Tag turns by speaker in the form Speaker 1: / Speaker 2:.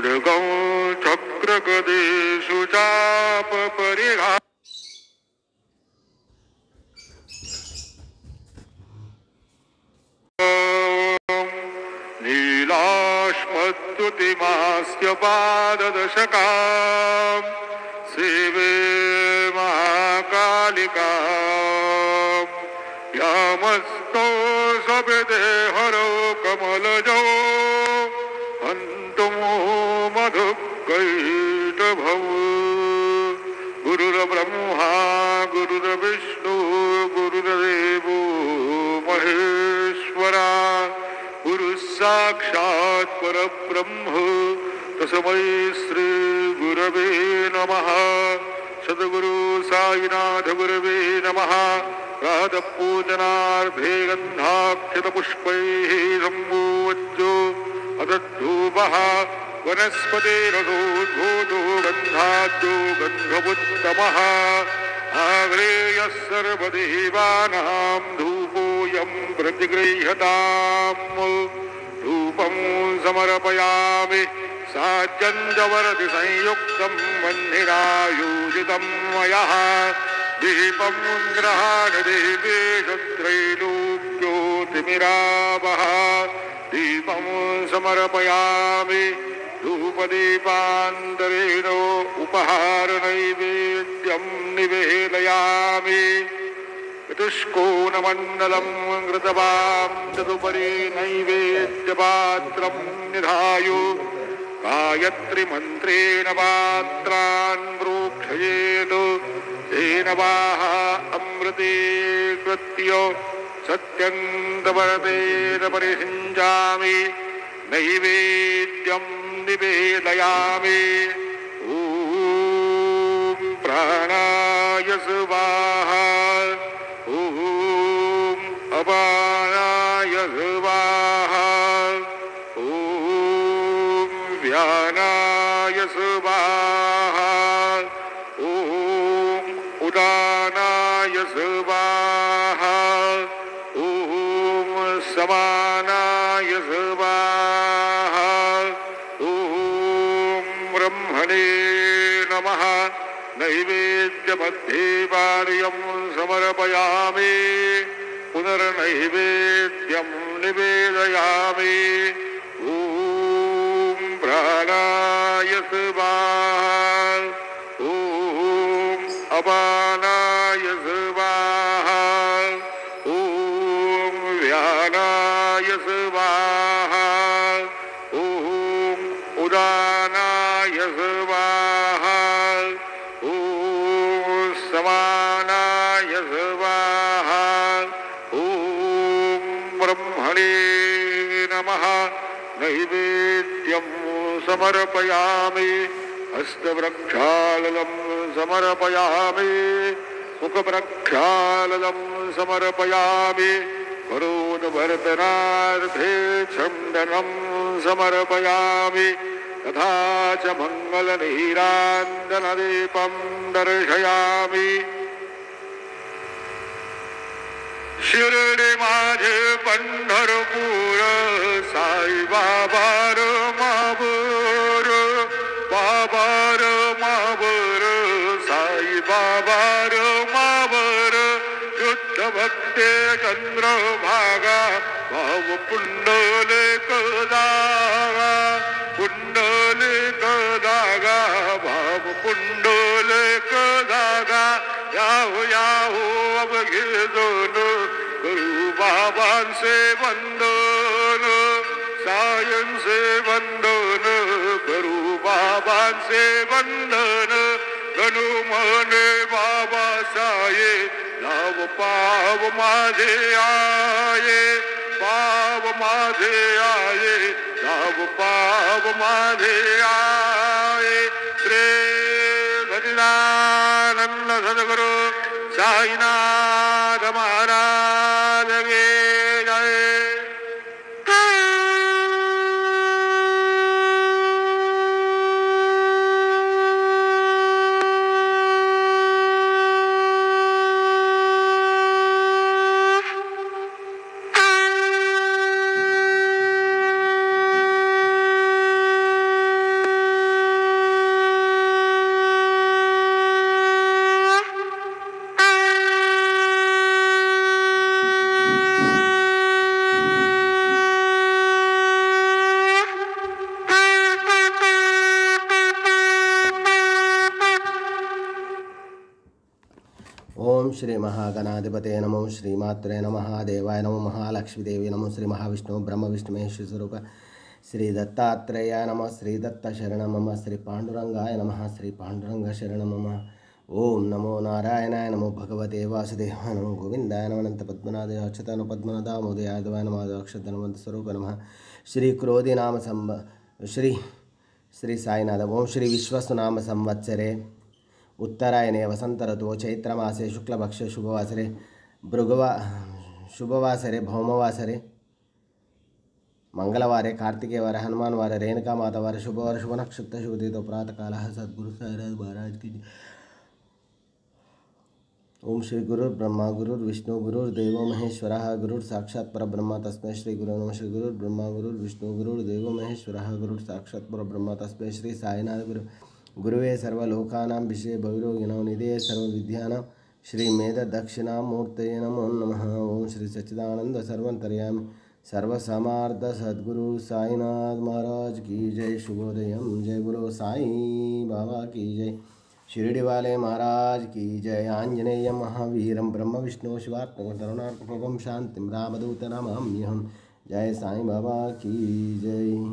Speaker 1: खड्गं चक्रगदेषु चापपरिघा नीलाश्मद्युतिमास्य पाददशकां सेवे महाकालिकां यामस्तो सविदे हरो कमलजो हन्तुमो मधुकैटभौ गुरुर्ब्रह्मा गुरुर्विष्णु गुरुर्देवो महेश्वरा गुरुः साक्षात् परब्रह्म तस्मै श्री गुरवे नमः। सद्गुरु साईनाथ गुरवे नमः। प्रातःपूजनार्थे गन्धाक्षतपुष्पैः सम्पूज्यो अदद्धूपः वनस्पतिरसोद्भूतो गन्धाद्यो गन्धमुत्तमः आग्रेयः सर्वदेवानां धूपोऽयं प्रतिगृह्यताम्। धूपं समर्पयामि साज्यञ्जवरति संयुक्तं वह्निनायोजितं मया दीपं गृहाण देवेषु त्रैलोक्योतिमिरावः दीपं समर्पयामि धूपदीपान्तरेण उपहारनैवेद्यं निवेदयामि चतुष्कोणमण्डलं कृतवां तदुपरि नैवेद्यपात्रं निधाय गायत्रीमन्त्रेण पात्रान् प्रोक्षयेत् तेन वाः अमृते कृत्य सत्यन्तवरतेन परिषिञ्चामि नैवेद्यं निवेदयामि। ॐ प्राणाय स्वाहा ॐ अपानाय स्वाहा ॐ व्यानाय स्वाहा ॐ उदानाय स्वाहा ॐ समानाय स्वाहा ॐ ब्रह्मणे नमः। नैवेद्यमध्ये पार्यं समर्पयामि पुनर्नैवेद्यं निवेदयामि। ॐ प्राणाय स्वाहा ॐ अपानाय स्वाहा ॐ व्यानाय स्वाहा ॐ उदानाय स्वाहा ॐ समानाय स्वाहा ॐ ब्रह्मणे नमः। नैवेद्यं समर्पयामि हस्तप्रक्षालनं समर्पयामि मुखप्रक्षालनं समर्पयामि करोदवर्तनार्थे चन्दनं समर्पयामि तथा च मङ्गलनीराञ्जनदीपं दर्शयामि। शिर्डी माझे पंढरपूर साईबाबा मावर बाबा मावर साईबाबा मावर शुद्ध भक्ते चंद्रभागा भाव पुंडलिक दागा पुंडलिक दागा भाव पुंडलिक दागा याहो याहो अब घेजोन गुरु बाबांचे वंदन सायंचे वंदन गुरु बाबांचे वंदन गणू म्हणे बाबा साये नाव पाव माझे आये पाव माझे आये नाव पाव माझे आये श्री सच्चिदानंद सद्गुरु साईनाथ महाराज की जय।
Speaker 2: श्री महागणाधिपते नमो श्रीमात्रे नमः देवाय नमो महालक्ष्मीदेवी नमो श्री महाविष्णु ब्रह्म विष्णु महेश्वर स्वरूप श्री दत्तात्रेयाय नमः श्री दत्त शरण मम श्री पांडुरंगाय नमः श्री पांडुरंग शरण मम ओम नमो नारायणाय नमो भगवते वासुदेवाय नमो गोविंदाय नमः अनंत पद्मनाभाय अच्युताय पद्मनाभाय नमः अक्षतनवंत स्वरूप नमः श्री क्रोधी नाम श्री साईनाथ ओम श्री विश्वसुनाम संवत्सरे उत्तरायणे वसंत ऋतु चैत्रमासे शुक्लपक्षे शुभवासरे शुभवासरे भौमवासरे मंगलवारे कार्तिकेयवारे हनुमानवारे रेणुकामातावारे शुभवार शुभ नक्षत्र शुभतिथौ प्रातःकाल सद्गुरु साईनाथ महाराज की ओम श्री गुरुर्ब्रह्मा गुरुर्विष्णु गुरुर्देवो महेश्वरः गुरुर्साक्षात् परब्रह्म तस्मै श्री गुरु नमः श्री गुरुर्ब्रह्मा गुरुर्विष्णु गुरुर्देवो महेश्वरः गुरुर्साक्षात् परब्रह्म तस्मै श्री साईनाथ गुरुवे सर्वलोकानां विषये भविरोगिणां निधये सर्वविद्यानां श्री मेध दक्षिणामूर्तये नमो नमः ओम श्री सच्चिदानंद सर्वंतर्यामि सर्वसमार्थ सद्गुरु साईनाथ महाराज की जय शुभोदयम जय बोलो साई बाबा की जय शिरडी वाले महाराज की जय आंजनेय महावीरम ब्रह्म विष्णु शिवात्मकं करुणात्मकं शांतिं रामदूत नमाम्यहं जय साईं बाबा की जय।